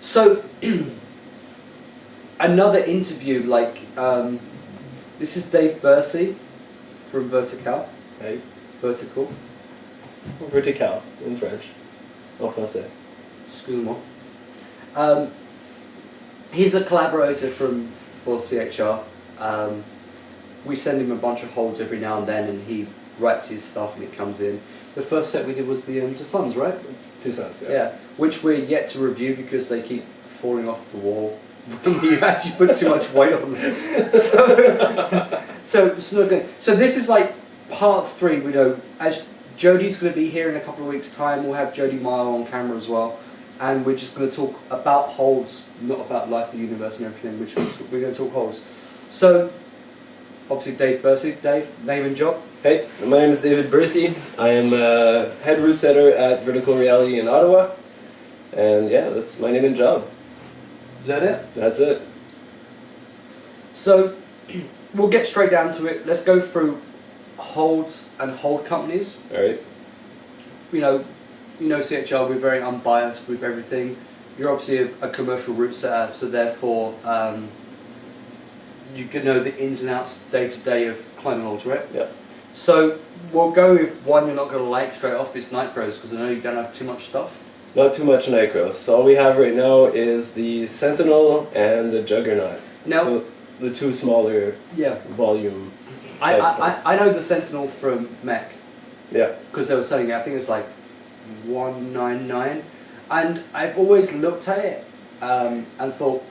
So, another interview, like, this is Dave Bursey from Vertical. Hey. Vertical. Vertical in French. En français. Excuse-moi. He's a collaborator for CHR. We send him a bunch of holds every now and then, and he writes his stuff and it comes in. The first set we did was the Tucson's, right? It's Tucson's, yeah. Yeah, which we're yet to review because they keep falling off the wall. You actually put too much weight on them. So this is like part 3. We know as Jodie's going to be here in a couple of weeks' time. We'll have Jodie Mile on camera as well, and we're just going to talk about holds, not about life, the universe, and everything. We're going to talk holds. So, obviously, Dave Bursey. Dave, name and job. Hey, my name is David Bursey. I am a head route setter at Vertical Reality in Ottawa, and yeah, that's my name and job. Is that it? That's it. So, we'll get straight down to it. Let's go through holds and hold companies. All right. You know CHR, we're very unbiased with everything. You're obviously a commercial route setter, so therefore you can know the ins and outs day to day of climbing holds, right? Yeah. So we'll go with one you're not going to like straight off, is Nitros, because I know you don't have too much stuff. Not too much Nitros. So all we have right now is the Sentinel and the Juggernaut. Now, so the two smaller volume. I know the Sentinel from Mech. Yeah. Because they were selling it, I think it was like $199, and I've always looked at it and thought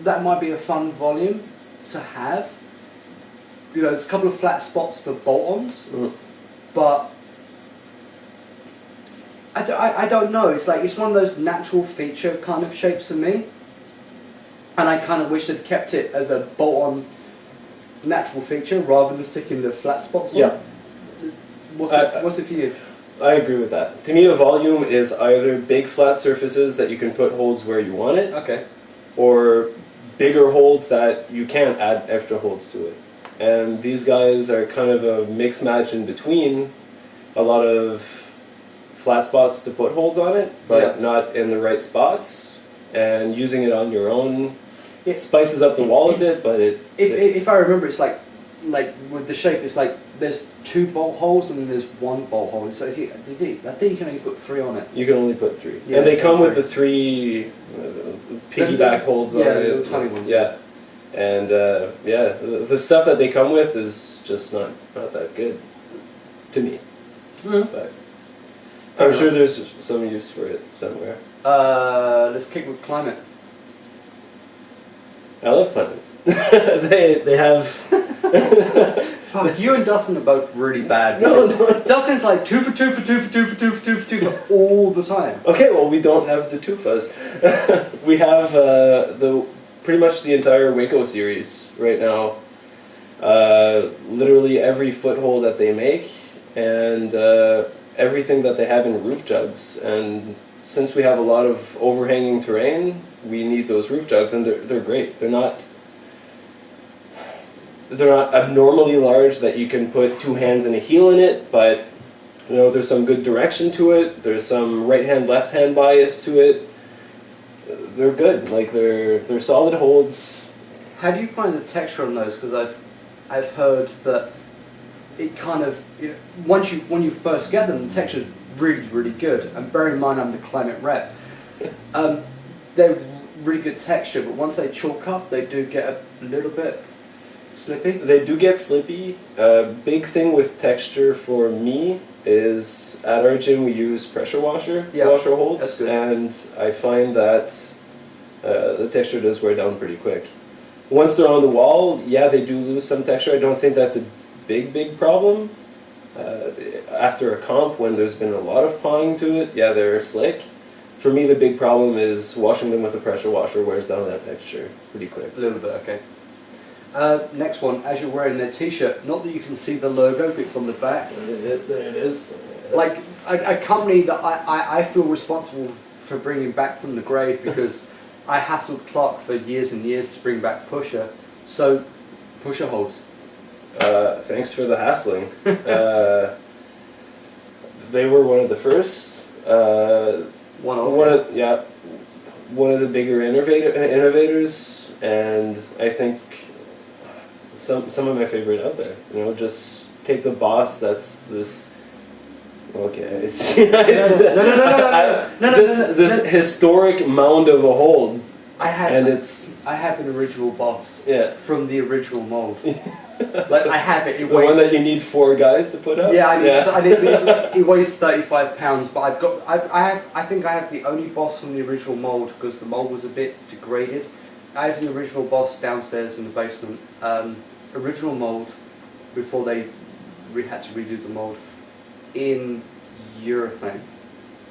that might be a fun volume to have. You know, there's a couple of flat spots for bolt-ons, but I don't know. It's like, it's one of those natural feature kind of shapes for me, and I kind of wish they'd kept it as a bolt-on natural feature rather than sticking the flat spots on. Yeah. What's it for you? I agree with that. To me, a volume is either big flat surfaces that you can put holds where you want it, Okay. or bigger holds that you can't add extra holds to it. And these guys are kind of a mix match in between. A lot of flat spots to put holds on it, but not in the right spots. And using it on your own, it spices up the wall a bit, but if I remember, it's like with the shape, it's like there's 2 bolt holes and then there's 1 bolt hole. So I think you can only put 3 on it. You can only put 3. Yeah, and they come with three. the 3 piggyback holds on it. Yeah, little tiny ones. Yeah. And the stuff that they come with is just not that good to me. But I'm sure there's some use for it somewhere. Let's kick with climate. I love climbing. they have. Fuck, you and Dustin are both really bad. No. Dustin's like 2 for 2 for 2 for 2 for 2 for 2 for 2 for all the time. Okay, well, we don't have the Tufas. We have pretty much the entire Waco series right now. Literally every foothold that they make, and everything that they have in roof jugs. And since we have a lot of overhanging terrain, we need those roof jugs, and they're great. They're not abnormally large that you can put 2 hands and a heel in it, but you know, there's some good direction to it. There's some right hand, left hand bias to it. They're good. Like they're solid holds. How do you find the texture on those? Because I've heard that it kind of, you know, when you first get them, the texture's really good. And bear in mind, I'm the climate rep. They're really good texture, but once they chalk up, they do get a little bit slippy. They do get slippy. Big thing with texture for me is at our gym we use pressure washer holds, and I find that the texture does wear down pretty quick. Once they're on the wall, yeah, they do lose some texture. I don't think that's a big problem. After a comp, when there's been a lot of pawing to it, yeah, they're slick. For me, the big problem is washing them with a pressure washer wears down that texture pretty quick. A little bit, okay. Next one, as you're wearing their t-shirt, not that you can see the logo, but it's on the back. There it is. Like a company that I feel responsible for bringing back from the grave, because I hassled Clark for years and years to bring back Pusher. So, Pusher holds. Thanks for the hassling. They were one of the first. one of one of the bigger innovators, and I think some of my favorite out there. You know, just take the Boss. That's this. Okay, I see. This historic mound of a hold. I have an original Boss. Yeah. From the original mold. Like I have it. The one that you need 4 guys to put up. Yeah, it weighs 35 pounds, but I think I have the only Boss from the original mold because the mold was a bit degraded. I have the original Boss downstairs in the basement. Original mold before they had to redo the mold in urethane,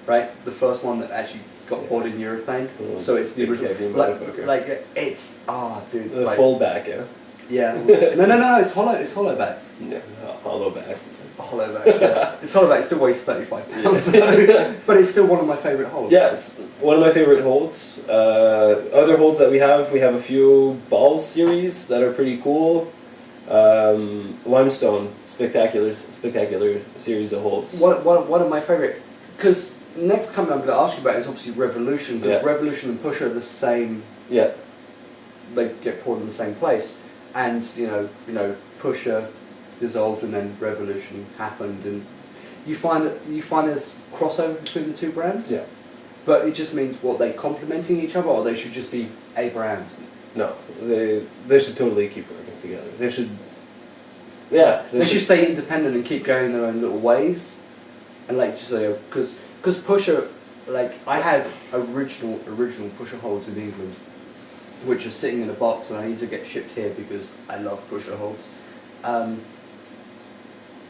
right? The first one that actually got poured in urethane. So it's the original. Like it's dude. The full back, yeah. Yeah. No. It's hollow. It's hollow back. Yeah, hollow back. Hollow back. Yeah. It's hollow back. It still weighs 35 pounds, but it's still one of my favourite holds. Yeah, it's one of my favorite holds. Other holds that we have a few balls series that are pretty cool. Limestone, spectacular series of holds. One of my favourite, because next company I'm going to ask you about is obviously Revolution, because Revolution and Pusher are the same. Yeah. They get poured in the same place. And you know, Pusher dissolved, and then Revolution happened, and you find there's crossover between the two brands. Yeah. But it just means they complementing each other, or they should just be a brand. No, they should totally keep working together. They should. Yeah. They should stay independent and keep going their own little ways, and like you say, because Pusher, like I have original Pusher holds in England, which are sitting in a box, and I need to get shipped here because I love Pusher holds.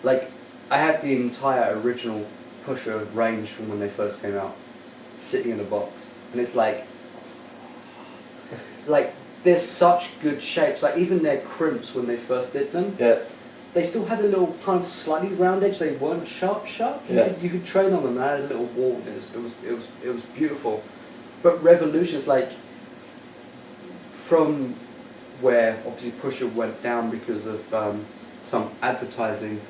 Like, I have the entire original Pusher range from when they first came out, sitting in a box, and it's like they're such good shapes. Like even their crimps when they first did them, they still had a little kind of slightly round edge. They weren't sharp. You could train on them. And had a little wall. It was beautiful. But Revolution's like, from where obviously Pusher went down because of some advertising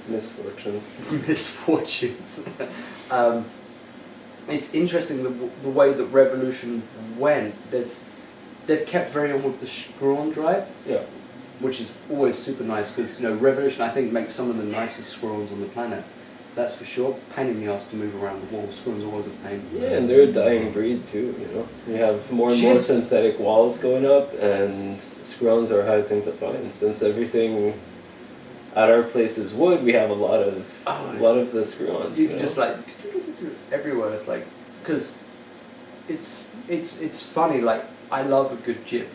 misfortunes. It's interesting the way that Revolution went. They've kept very on with the screw-on drive, which is always super nice because Revolution I think makes some of the nicest screw-ons on the planet. That's for sure. Pain in the ass to move around the wall. Screw-ons always a pain. Yeah, and they're a dying breed too. We have more and more synthetic walls going up, and screw-ons are a hard thing to find. Since everything at our place is wood, we have a lot of the screw-ons. You just like everywhere. It's like because it's funny. Like I love a good jib,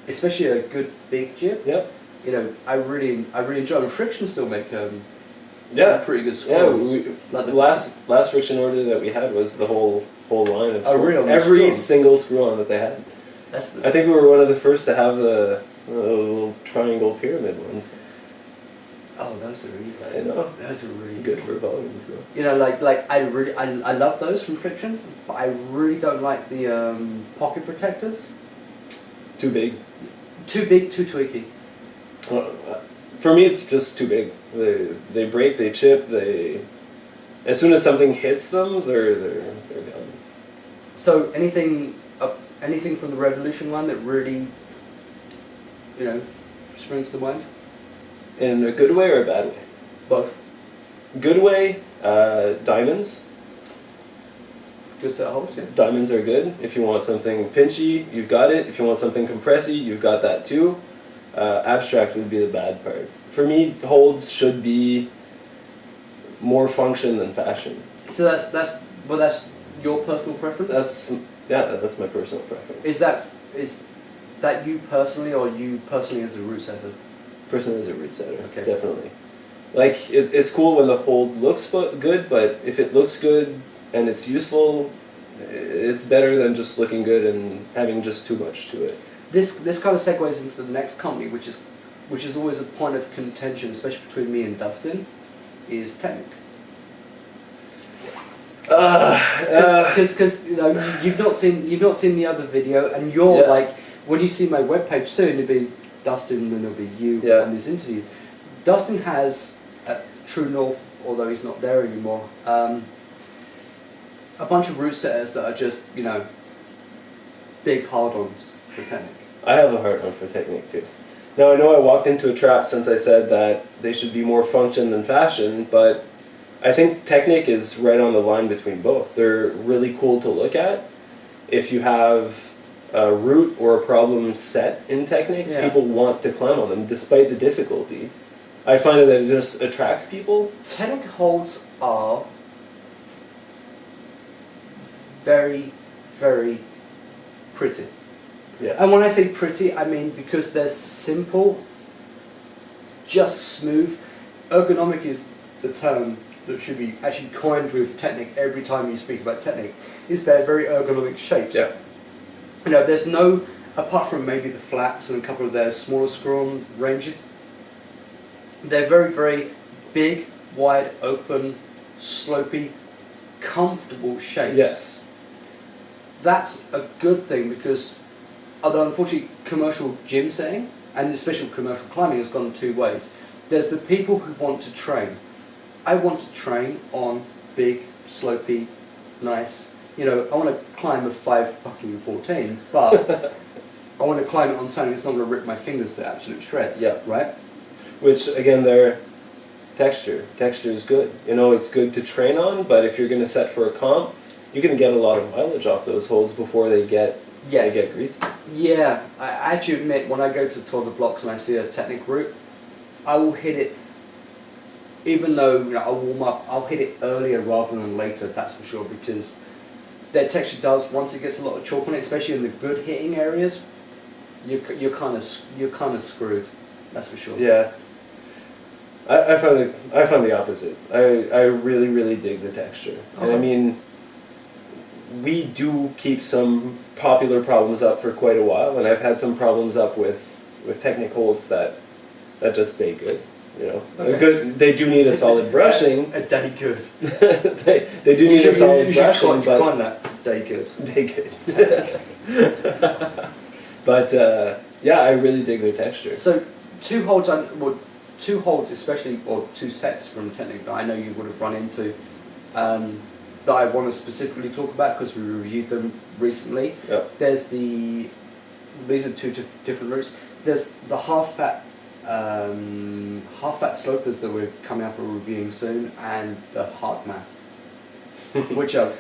especially a good big jib. Yep. I really enjoy them. Friction still make pretty good screws. Yeah, like the last friction order that we had was the whole line of every single screw-on that they had. I think we were one of the first to have the little triangle pyramid ones. Oh, those are really good. I know. Those are really good for volume. So. I love those from Friction, but I really don't like the pocket protectors. Too big. Too big, too tweaky. For me, it's just too big. They break, they chip, as soon as something hits them, they're gone. So anything from the Revolution line that really, springs to mind? In a good way or a bad way? Both. Good way, diamonds. Good set of holes, yeah. Diamonds are good. If you want something pinchy, you've got it. If you want something compressy, you've got that too. Abstract would be the bad part. For me, holds should be more function than fashion. So that's your personal preference? That's my personal preference. Is that you personally, or you personally as a root setter? Personally as a root setter, okay. Definitely. Like it's cool when the hold looks good, but if it looks good and it's useful, it's better than just looking good and having just too much to it. This kind of segues into the next company, which is always a point of contention, especially between me and Dustin, is Technic. Because you've not seen the other video, and you're like, when you see my webpage soon, it'll be Dustin and it'll be you on this interview. Dustin has at True North, although he's not there anymore, a bunch of root setters that are just, big hard-ons for technique. I have a hard on for technique too. Now I know I walked into a trap since I said that they should be more function than fashion, but I think technique is right on the line between both. They're really cool to look at. If you have a root or a problem set in technique, people want to climb on them despite the difficulty. I find that it just attracts people. Technique holds are very, very pretty. Yes. And when I say pretty, I mean because they're simple, just smooth. Ergonomic is the term that should be actually coined with technique every time you speak about technique, is they're very ergonomic shapes. Yeah. There's no, apart from maybe the flaps and a couple of their smaller screw-on ranges, they're very, very big, wide, open, slopey, comfortable shapes. Yes. That's a good thing because, although unfortunately commercial gym setting, and especially commercial climbing, has gone two ways. There's the people who want to train. I want to train on big, slopey, nice, I want to climb a 514, but I want to climb it on something that's not going to rip my fingers to absolute shreds, right? Which, again, they're texture. Texture is good. It's good to train on, but if you're going to set for a comp, you can get a lot of mileage off those holds before they get greasy. Yeah, I actually admit, when I go to Tour de Blocks and I see a technique route, I will hit it, even though I'll warm up, I'll hit it earlier rather than later, that's for sure, because their texture does, once it gets a lot of chalk on it, especially in the good hitting areas, you're kind of screwed, that's for sure. Yeah. I find the opposite. I really, really dig the texture. Okay. And I mean, we do keep some popular problems up for quite a while, and I've had some problems up with technique holds that just stay good. Okay. Good. They do need a solid brushing. A day good. they do need a solid brushing, but find that day good. Day good. But I really dig their texture. So two holds, especially, or two sets from technique that I know you would have run into, that I want to specifically talk about because we reviewed them recently. Yep. There's these are two different routes. There's the half-fat slopers that we're coming up and reviewing soon, and the hard math, which are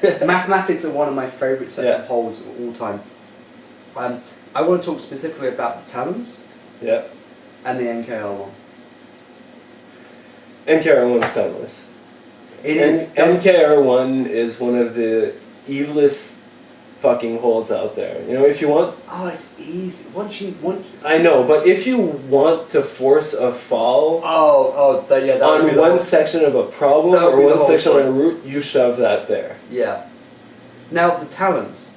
mathematics are one of my favourite sets of holds of all time. I want to talk specifically about the talons. Yeah. And the NKR1. NKR1's timeless. It is. NKR1 is one of the evilest fucking holds out there. If you want... Oh, it's easy. I know, but if you want to force a fall on one section of a problem or one section on a route, you shove that there. Yeah. Now, the talons.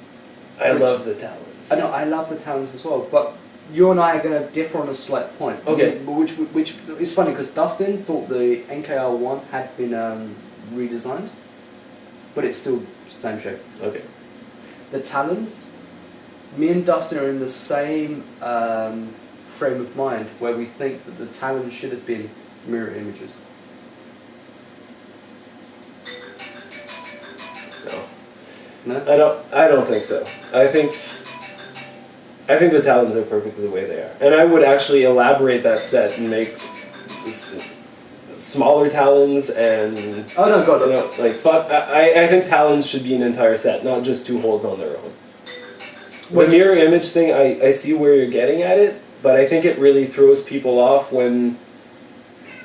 I love the talons. I know, I love the talons as well, but you and I are going to differ on a slight point. Okay. Which is funny because Dustin thought the NKR1 had been redesigned, but it's still the same shape. Okay. The talons, me and Dustin are in the same frame of mind where we think that the talons should have been mirror images. No? I don't think so. I think the talons are perfectly the way they are. And I would actually elaborate that set and make just smaller talons and... Oh no, God. I think talons should be an entire set, not just two holds on their own. The mirror image thing, I see where you're getting at it, but I think it really throws people off when,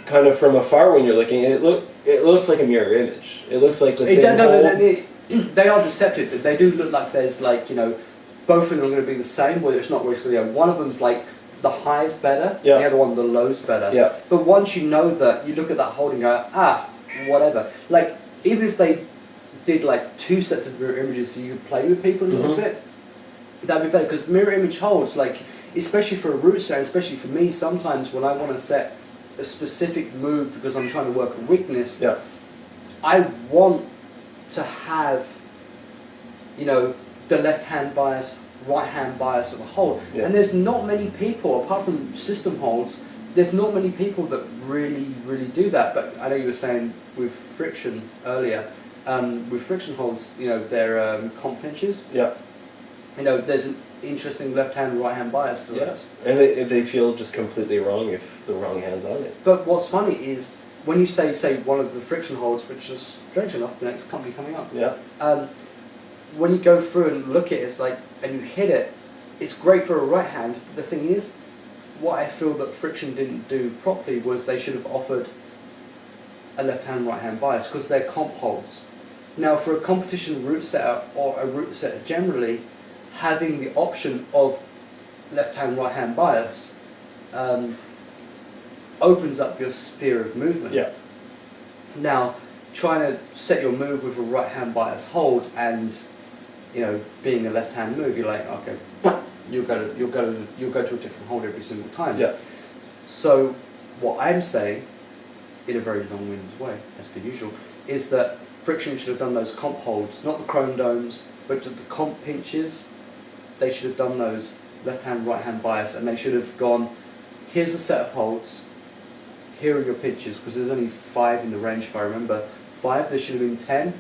kind of from afar when you're looking, it looks like a mirror image. It looks like the same hold. They are deceptive. They do look like there's both of them are going to be the same, whether it's not where it's going to go. One of them's the high's better, the other one the low's better. Yeah. But once you know that, you look at that hold and go, whatever. Even if they did two sets of mirror images so you could play with people a little bit, that'd be better. Because mirror image holds, especially for a route set, especially for me, sometimes when I want to set a specific move because I'm trying to work a weakness, I want to have, the left-hand bias, right-hand bias of a hold. Yeah. And there's not many people, apart from system holds, there's not many people that really, really do that. But I know you were saying with friction earlier, with friction holds, they're comp pinches. Yeah. There's an interesting left-hand, right-hand bias to those. And they feel just completely wrong if the wrong hand's on it. But what's funny is when you say one of the friction holds, which is strange enough the next company coming up. Yeah. When you go through and look at it, it's like, and you hit it, it's great for a right hand. But the thing is, what I feel that Friction didn't do properly was they should have offered a left-hand, right-hand bias because they're comp holds. Now, for a competition root setter or a root setter generally, having the option of left-hand, right-hand bias opens up your sphere of movement. Yeah. Now, trying to set your move with a right-hand bias hold and being a left-hand move, you're like, okay, you'll go to a different hold every single time. Yeah. So what I'm saying, in a very long-winded way, as per usual, is that Friction should have done those comp holds, not the chrome domes, but the comp pinches. They should have done those left-hand, right-hand bias, and they should have gone, here's a set of holds, here are your pinches, because there's only 5 in the range if I remember. 5, there should have been 10,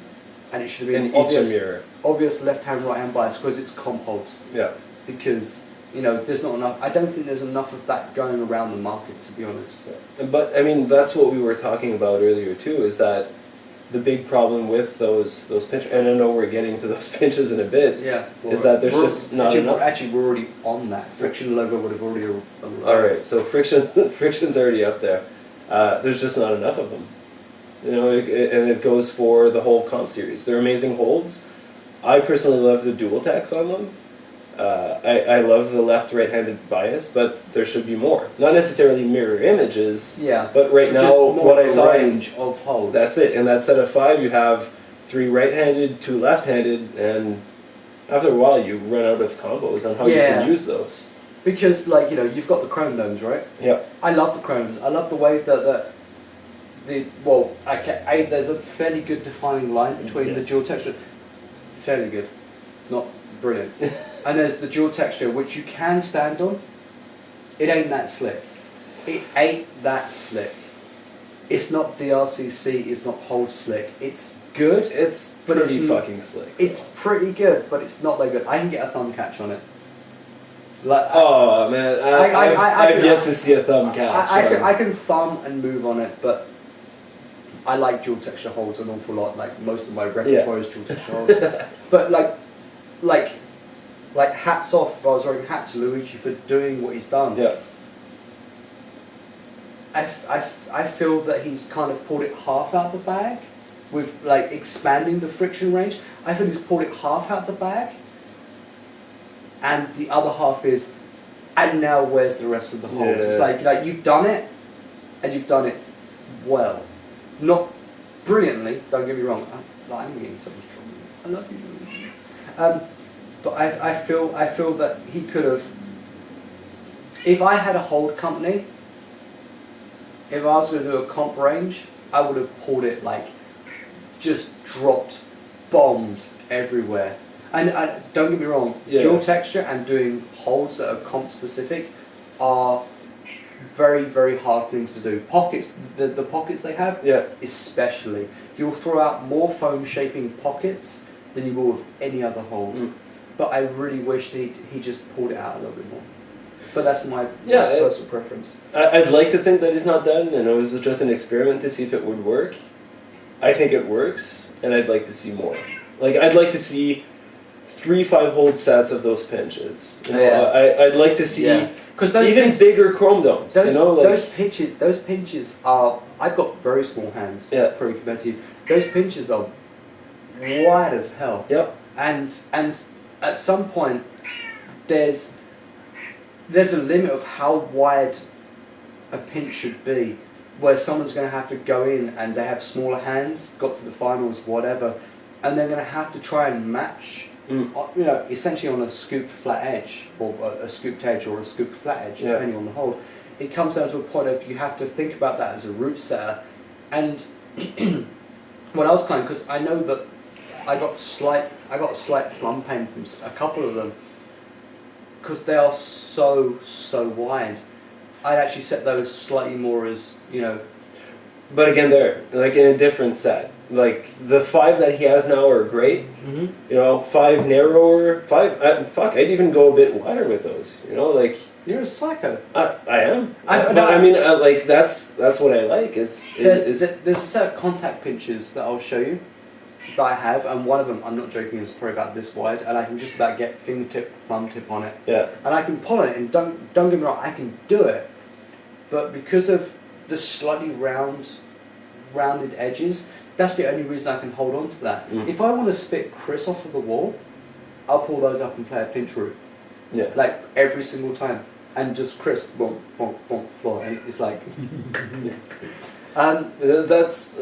and it should have been obvious left-hand, right-hand bias, because it's comp holds. Yeah. Because, there's not enough, I don't think there's enough of that going around the market, to be honest. Yeah. But, that's what we were talking about earlier too, is that the big problem with those pinches, and I know we're getting to those pinches in a bit, is that there's just not enough. Actually, we're already on that. Friction logo would have already arrived. Alright, so Friction's already up there. There's just not enough of them. And it goes for the whole comp series. They're amazing holds. I personally love the dual tacks on them. I love the left-right-handed bias, but there should be more. Not necessarily mirror images, but right now, what I saw range of holds. That's it. In that set of 5, you have 3 right-handed, 2 left-handed, and after a while, you run out of combos on how you can use those. Because, you've got the chrome domes, right? Yeah. I love the chromes. I love the way that there's a fairly good defining line between the dual texture. Fairly good, not brilliant. And there's the dual texture, which you can stand on. It ain't that slick. It ain't that slick. It's not DRCC, it's not hold slick. It's good. It's pretty fucking slick. It's pretty good, but it's not that good. I can get a thumb catch on it. Man, I've yet to see a thumb catch. I can thumb and move on it, but I like dual texture holds an awful lot. Like most of my repertoire is dual texture holds. But like hats off. If I was wearing hat to Luigi for doing what he's done. Yeah. I feel that he's kind of pulled it half out the bag with expanding the friction range. I think he's pulled it half out the bag. And the other half is, and now where's the rest of the holds? It's like you've done it, and you've done it well. Not brilliantly, don't get me wrong. I'm getting so much trouble. I love you. But I feel that he could have, if I had a hold company, if I was going to do a comp range, I would have pulled it just dropped bombs everywhere. And don't get me wrong, dual texture and doing holds that are comp specific are very, very hard things to do. Pockets, the pockets they have, especially. You'll throw out more foam shaping pockets than you will with any other hold. But I really wished he just pulled it out a little bit more. But that's my personal preference. I'd like to think that he's not done and it was just an experiment to see if it would work. I think it works, and I'd like to see more. I'd like to see 3 5-hold sets of those pinches. I'd like to see even bigger chrome domes. Those pinches are. I've got very small hands. Probably compared to you. Those pinches are wide as hell. Yep. And at some point, there's a limit of how wide a pinch should be, where someone's going to have to go in and they have smaller hands, got to the finals, whatever, and they're going to have to try and match. Essentially on a scooped flat edge, or a scooped edge, or a scooped flat edge, depending on the hold. It comes down to a point of you have to think about that as a root setter. And what I was because I know that I got a slight thumb pain from a couple of them because they are so wide. I'd actually set those slightly more as But again, they're in a different set. like the 5 that he has now are great. Mm-hmm. You know, 5 narrower, 5. I'd even go a bit wider with those. You know, like You're a psycho. I am. I mean, like that's what I like. There's a set of contact pinchers that I'll show you that I have, and one of them, I'm not joking, is probably about this wide, and I can just about get fingertip, thumb tip on it. Yeah. And I can pull it, and don't get me wrong, I can do it, but because of the slightly rounded edges, that's the only reason I can hold on to that. If I want to spit Chris off of the wall, I'll pull those up and play a pinch route. Yeah. Like every single time. And just Chris, bonk, bonk, bonk, floor. And it's like... That's...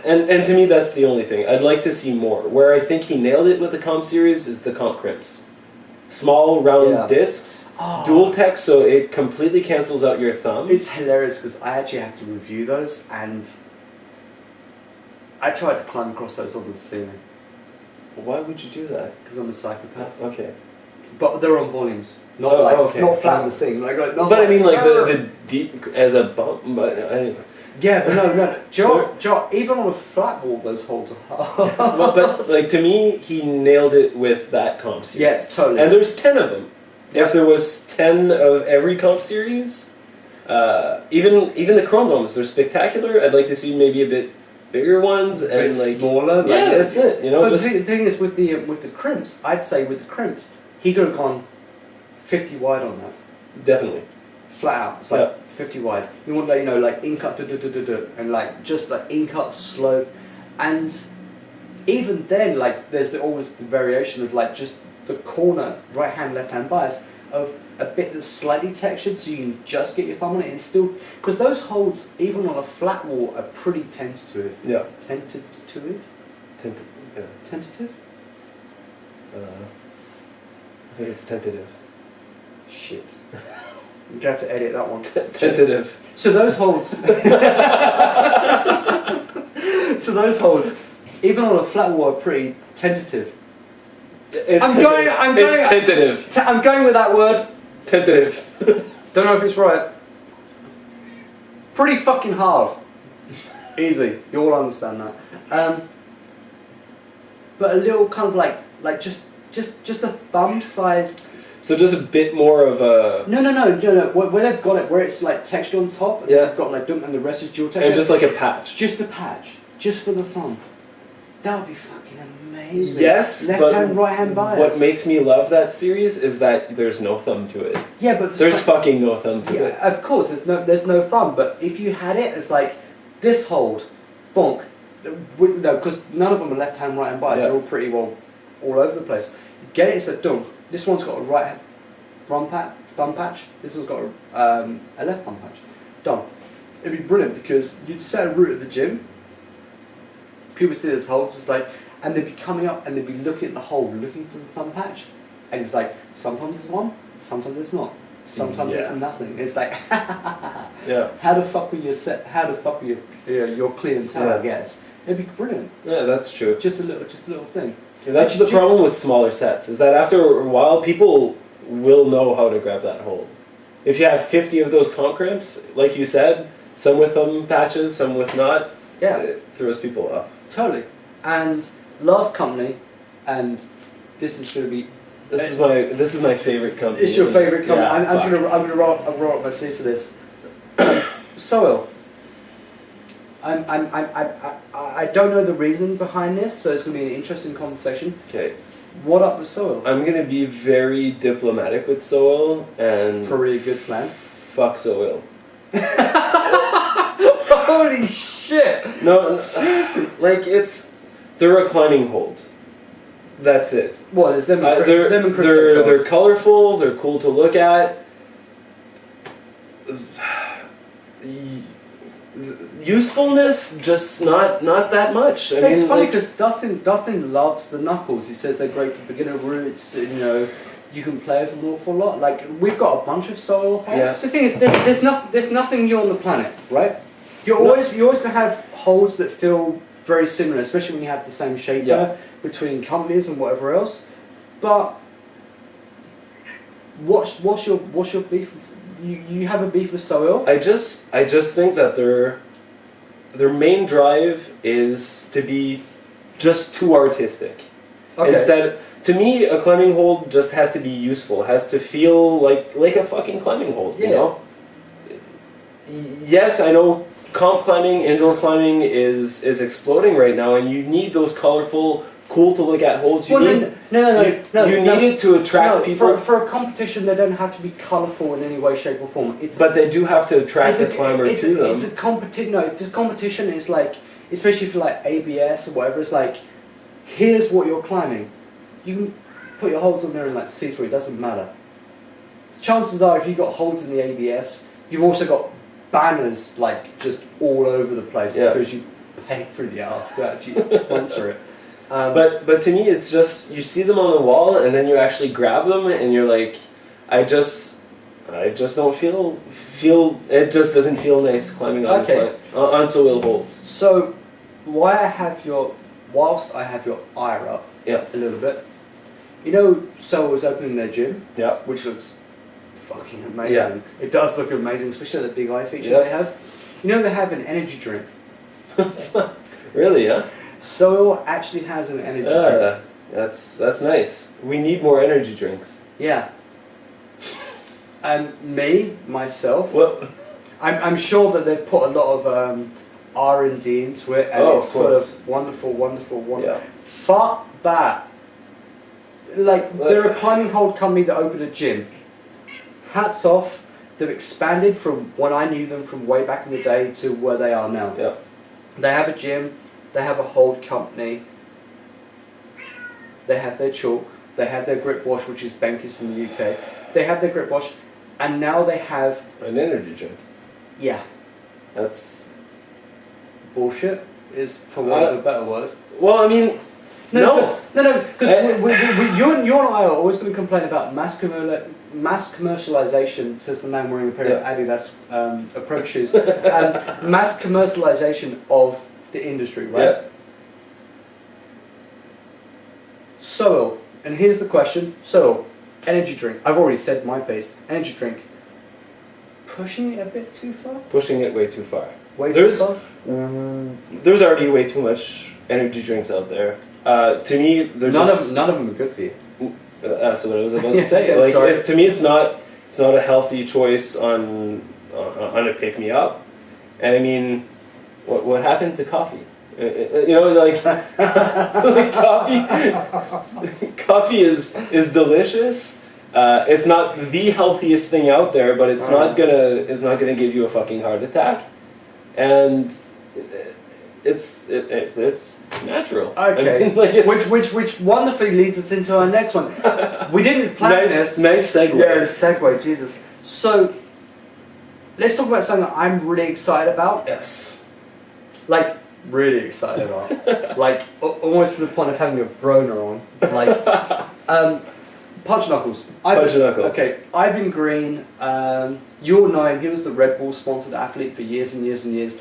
And to me, that's the only thing. I'd like to see more. Where I think he nailed it with the comp series is the comp crimps. Small, round discs, dual tech, so it completely cancels out your thumb. It's hilarious because I actually have to review those, and I tried to climb across those on the ceiling. Why would you do that? Because I'm a psychopath. Okay. But they're on volumes, not not flat on the ceiling. Not but I mean, like the deep as a bump. But anyway. Yeah, but no. Joe, even on a flat wall, those holes are hard. Well, but like to me, he nailed it with that comp series. Yes, totally. And there's 10 of them. If there was 10 of every comp series, even the chrome domes, they're spectacular. I'd like to see maybe a bit bigger ones and like smaller. Yeah, that's it. You know, but the thing is with the crimps, I'd say with the crimps, he could have gone 50 wide on that. Definitely. Flat out. It's like 50 wide. You want like, you know, like in cut and like just like in cut slope, and even then like there's always the variation of like just the corner right hand left hand bias of a bit that's slightly textured, so you can just get your thumb on it and still, because those holds even on a flat wall are pretty tentative. Yeah. Tentative. Yeah. Tentative. I think it's tentative. Shit. You have to edit that one. Tentative. So those holds. So those holds, even on a flat wall, are pretty tentative. I'm going. It's tentative. I'm going with that word. Tentative. Don't know if it's right. Pretty fucking hard. Easy. You all understand that. But a little kind of like just a thumb-sized. So just a bit more of a... No. Where they've got it, where it's like textured on top, and they've got like and the rest is dual texture. And just like a patch. Just a patch, just for the thumb. That would be fucking amazing. Yes, left but hand, right hand bias. what makes me love that series is that there's no thumb to it. Yeah, but there's fucking no thumb to it. Of course, there's no thumb. But if you had it, it's like this hold, bonk. No, because none of them are left hand, right hand bias. They're all pretty well all over the place. Get it, it's a dunk. This one's got a right thumb patch. This one's got a left thumb patch. Done. It'd be brilliant because you'd set a route at the gym. People see this hole, just like, and they'd be coming up and they'd be looking at the hole, looking for the thumb patch, and it's like sometimes there's one, sometimes there's not, sometimes there's nothing. It's like, how the fuck will you set? How the fuck will your clientele? I guess it'd be brilliant. Yeah, that's true. Just a little thing. That's the problem with smaller sets, is that after a while, people will know how to grab that hold. If you have 50 of those comp crimps, like you said, some with thumb patches, some with not, it throws people off. Totally. And last company, and this is going to be... This is my favorite company. It's your favourite company. Yeah, I'm going to roll up my sleeves for this. Soil. I don't know the reason behind this, so it's going to be an interesting conversation. Okay. What up with Soil? I'm going to be very diplomatic with Soil and... Pretty good plan. Fuck Soil. Holy shit! No, seriously. Like, they're a reclining hold. That's it. Well, there's them and they're colorful, they're cool to look at. Usefulness, just not that much. It's funny because Dustin loves the knuckles. He says they're great for beginner routes. You know, you can play with them an awful lot. Like we've got a bunch of Soil holds. Yes. The thing is, there's nothing new on the planet, right? You're always gonna have holds that feel very similar, especially when you have the same shaper between companies and whatever else. But what's your beef? You have a beef with Soil? I just think that they're their main drive is to be just too artistic. Okay. Instead, to me, a climbing hold just has to be useful. It has to feel like a fucking climbing hold. You know. Yes, I know. Comp climbing, indoor climbing is exploding right now, and you need those colorful, cool to look at holds. You need it to attract people. For a competition, they don't have to be colourful in any way, shape, or form. But they do have to attract the climber to them. It's a competition. No, if this competition is like, especially for like ABS or whatever, it's like, here's what you're climbing. You can put your holds on there and like see through. It doesn't matter. Chances are, if you've got holds in the ABS, you've also got banners like just all over the place because you paid through the arse to actually sponsor it. But to me, it's just you see them on the wall and then you actually grab them and you're like, I just don't feel it just doesn't feel nice climbing on Soil holds. So whilst I have your eye up a little bit, you know, Soil was opening their gym, which looks fucking amazing. Yeah. It does look amazing, especially the big eye feature they have. You know, they have an energy drink. Really, yeah? Soil actually has an energy drink. That's nice. We need more energy drinks. Yeah. And myself, what? I'm sure that they've put a lot of R&D into it, and it's sort of wonderful. Yeah. Fuck that. Like, they're a climbing hold company that opened a gym. Hats off, they've expanded from when I knew them from way back in the day to where they are now. Yeah. They have a gym, they have a hold company, they have their chalk, they have their grip wash, which is Benki's from the UK. They have their grip wash, and now they have an energy drink. Yeah. That's bullshit, is for want of a better word. Well, I mean, because you and I are always going to complain about mass commercialization, says the man wearing a pair of Adidas approach shoes, mass commercialization of the industry, right? Yeah. So, and here's the question, energy drink, I've already said my piece, energy drink, pushing it a bit too far? Pushing it way too far. Too far? There's already way too much energy drinks out there. To me, none of them are good for you. That's what I was about to say. Like, to me, it's not a healthy choice on a pick me up. And I mean, what happened to coffee? You know, like, like coffee is delicious. It's not the healthiest thing out there, but it's not gonna give you a fucking heart attack, and it's natural. Okay, I mean, like which wonderfully leads us into our next one. We didn't plan this. Nice segue. Yeah, segue. Jesus. So let's talk about something that I'm really excited about. Yes. Like really excited about. Like almost to the point of having a broner on. Like Punch Knuckles. Okay, Ivan Green. You'll know him. He was the Red Bull sponsored athlete for years and years and years.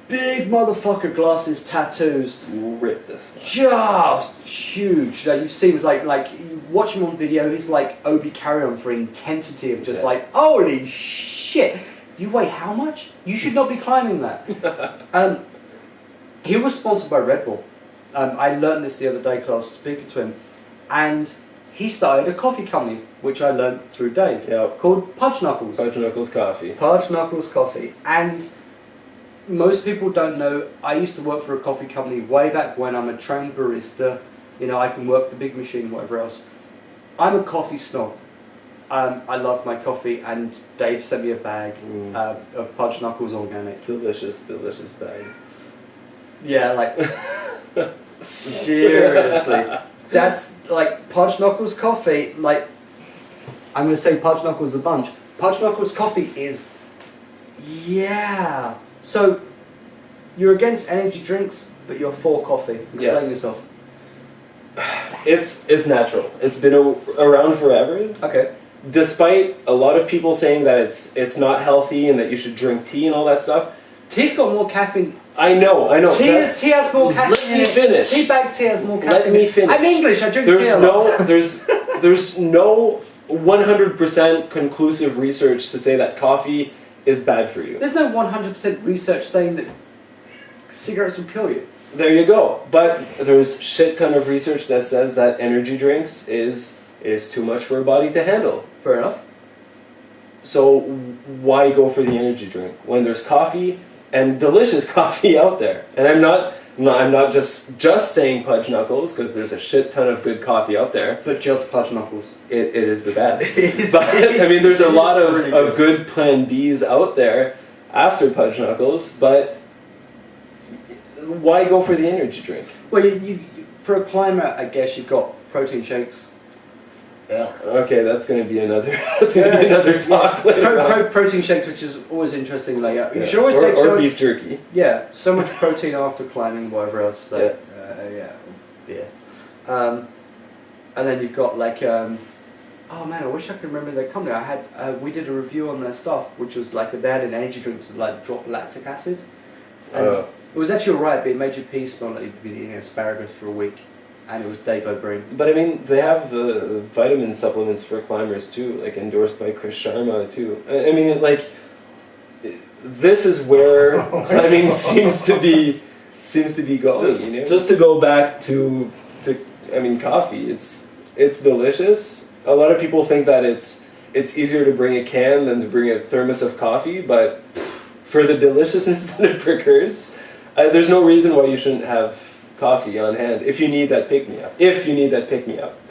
Big motherfucker, glasses, tattoos. Rip this one. Just huge. Like, you've seen, it's like you watch him on video, he's like Obi Carrion for intensity of just like, holy shit. You weigh how much? You should not be climbing that. He was sponsored by Red Bull. I learned this the other day because I was speaking to him. And he started a coffee company, which I learned through Dave, called Punch Knuckles. Punch Knuckles Coffee. Punch Knuckles Coffee. And most people don't know, I used to work for a coffee company way back when. I'm a trained barista. You know, I can work the big machine, whatever else. I'm a coffee snob. I love my coffee, and Dave sent me a bag of Punch Knuckles Organic. Delicious bag. Yeah, like, seriously. That's like Punch Knuckles Coffee, like, I'm going to say Punch Knuckles a bunch. Punch Knuckles Coffee is, So, you're against energy drinks, but you're for coffee. Explain yourself. It's natural. It's been around forever. Okay. Despite a lot of people saying that it's not healthy and that you should drink tea and all that stuff. Tea's got more caffeine. I know. Tea has more caffeine. Let me finish. Teabag tea has more caffeine. Let me finish. I'm English. I drink tea a lot. There's no 100% conclusive research to say that coffee is bad for you. There's no 100% research saying that cigarettes will kill you. There you go. But there's shit ton of research that says that energy drinks is too much for a body to handle. Fair enough. So why go for the energy drink when there's coffee and delicious coffee out there? And I'm not just saying Pudge Knuckles, because there's a shit ton of good coffee out there. But just Pudge Knuckles. It is the best. I mean, there's a lot of good Plan Bs out there after Pudge Knuckles, but why go for the energy drink? Well, you for a climber, I guess you've got protein shakes. Yeah. Okay, that's going to be another talk later. Protein shakes, which is always interesting. Like you should always take so beef much, jerky. Yeah, so much protein after climbing, whatever else. Like, and then you've got like, oh man, I wish I could remember their company. I had we did a review on their stuff, which was like they had an energy drink with like dropped lactic acid, and it was actually alright, but it made your pee smell like you'd been eating asparagus for a week. And it was Daveburseyinterview. But I mean, they have the vitamin supplements for climbers too, like endorsed by Chris Sharma too. I mean, like, this is where climbing seems to be going. Just to go back to I mean, coffee. It's delicious. A lot of people think that it's easier to bring a can than to bring a thermos of coffee, but for the deliciousness that it procures, there's no reason why you shouldn't have coffee on hand if you need that pick me up.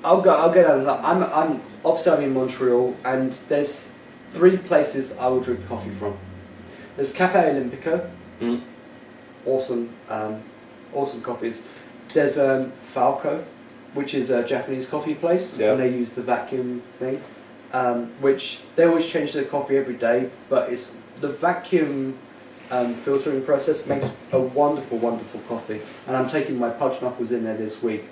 I'll go down. I'm obviously I'm in Montreal, and there's 3 places I will drink coffee from. There's Cafe Olimpico, awesome coffees. There's Falco, which is a Japanese coffee place, and they use the vacuum thing, which they always change their coffee every day, but it's the vacuum filtering process makes a wonderful, wonderful coffee. And I'm taking my Pudge Knuckles in there this week,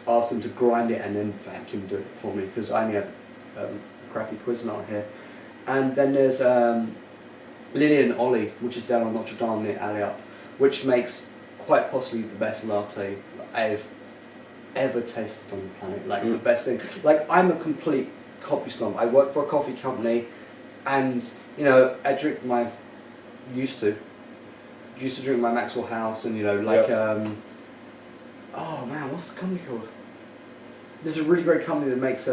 ask them to grind it and then vacuum do it for me, because I only have a crappy Cuisinart here. And then there's Lily and Ollie, which is down on Notre Dame near Alliot, which makes quite possibly the best latte I've ever tasted on the planet. Like the best thing. Like, I'm a complete coffee snob. I work for a coffee company, and you know, I drink my used to drink my Maxwell House, and you know, like oh man, what's the company called? There's a really great company that makes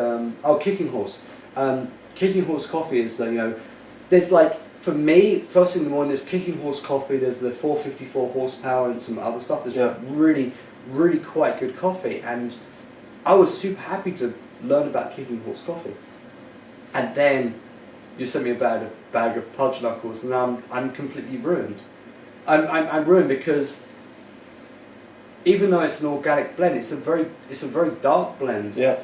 Kicking Horse. Kicking Horse coffee is you know, there's like, for me, first thing in the morning, there's Kicking Horse coffee, there's the 454 horsepower and some other stuff. There's really, really quite good coffee, and I was super happy to learn about Kicking Horse coffee. And then you sent me a bag of Pudge Knuckles, and I'm completely ruined. I'm ruined because even though it's an organic blend, it's a very dark blend. Yeah.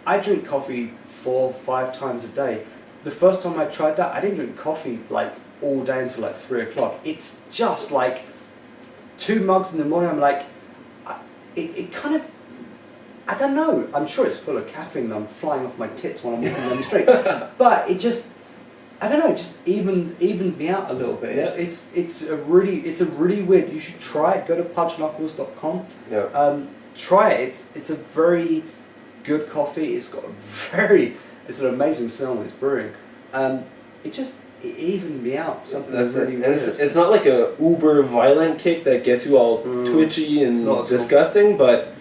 I drink coffee 4 or 5 times a day. The first time I tried that, I didn't drink coffee like all day until like 3 o'clock. It's just like 2 mugs in the morning. I'm like, it kind of, I don't know. I'm sure it's full of caffeine. I'm flying off my tits when I'm walking down the street. But it just, I don't know. It just evened me out a little bit. Yeah. It's a really weird. You should try it. Go to pudgeknuckles.com. Yeah. Try it. It's a very good coffee. It's got it's an amazing smell when it's brewing. It evened me out. Something that's really weird. It's not like a uber violent kick that gets you all twitchy and disgusting, but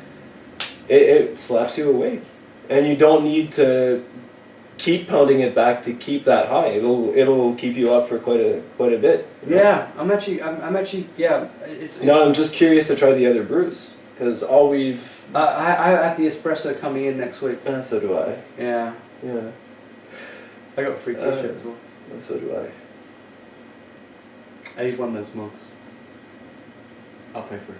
it slaps you awake, and you don't need to keep pounding it back to keep that high. It'll keep you up for quite a bit. Yeah, I'm actually yeah. I'm just curious to try the other brews, because all we've I had the espresso coming in next week. So do I. Yeah. Yeah. I got a free t-shirt as well. So do I. I need one of those mugs. I'll pay for it.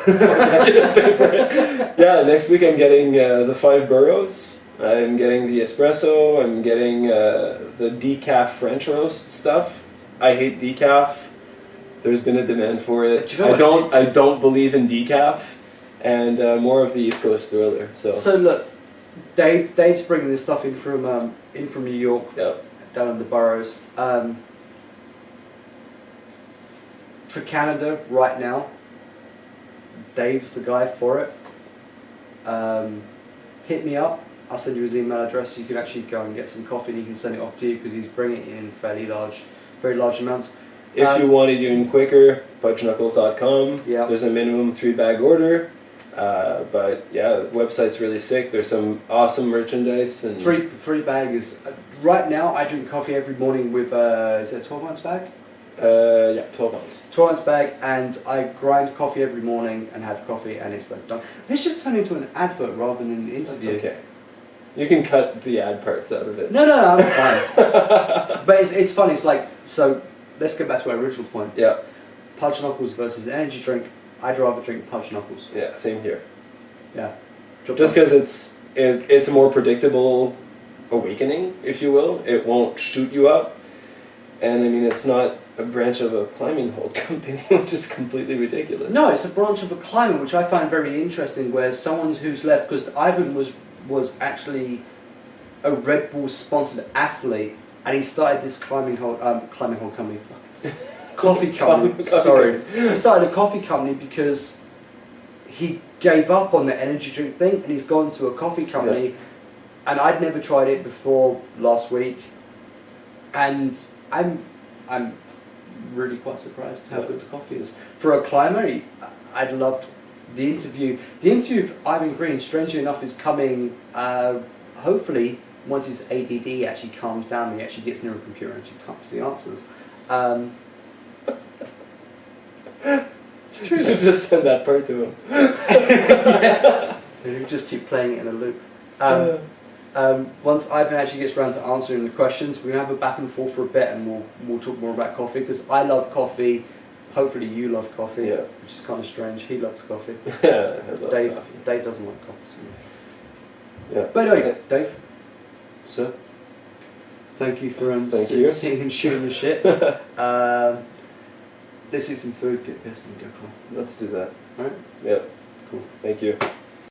Pay for it. Yeah, next week I'm getting the 5 boroughs. I'm getting the espresso. I'm getting the decaf French roast stuff. I hate decaf. There's been a demand for it. I don't believe in decaf, and more of the East Coast Thriller. So look, Dave's bringing this stuff in from New York. Yep. Down in the boroughs. For Canada right now, Dave's the guy for it. Hit me up. I'll send you his email address so you can actually go and get some coffee, and he can send it off to you, because he's bringing it in very large amounts. If you want it even quicker, pudgeknuckles.com. Yeah. There's a minimum 3-bag order. But yeah, the website's really sick. There's some awesome merchandise. And three bag is right now. I drink coffee every morning with is it a 12-ounce bag? Yeah, 12 ounce. 12-ounce bag, and I grind coffee every morning and have coffee, and it's like done. This just turned into an advert rather than an interview. That's okay. You can cut the ad parts out of it. No, I'm fine. But it's funny. It's like, so let's get back to our original point. Yeah. Pudge Knuckles versus energy drink. I'd rather drink Pudge Knuckles. Yeah, same here. Yeah. Just because it's a more predictable awakening, if you will. It won't shoot you up. And I mean, it's not a branch of a climbing hold company, which is completely ridiculous. No, it's a branch of a climber, which I find very interesting, where someone who's left, because Ivan was actually a Red Bull sponsored athlete, and he started this climbing hold company. Coffee company. Sorry. He started a coffee company because he gave up on the energy drink thing, and he's gone to a coffee company. Yeah. And I'd never tried it before last week, and I'm really quite surprised how good the coffee is for a climber. I'd loved the interview. The interview of Ivan Green, strangely enough, is coming. Hopefully, once his ADD actually calms down, and he actually gets near a computer and actually types the answers. It's true. You should just send that part to him. Yeah. He'll just keep playing it in a loop. Once Ivan actually gets around to answering the questions, we're going to have a back and forth for a bit, and we'll talk more about coffee, because I love coffee. Hopefully you love coffee, yeah. Which is kind of strange. He loves coffee. Yeah, I love Dave doesn't like coffee so much. Yeah. But anyway, Dave, sir, thank you for seeing and shooting the shit. Let's eat some food, get pissed, and go climb. Let's do that. Alright? Yep. Cool. Thank you.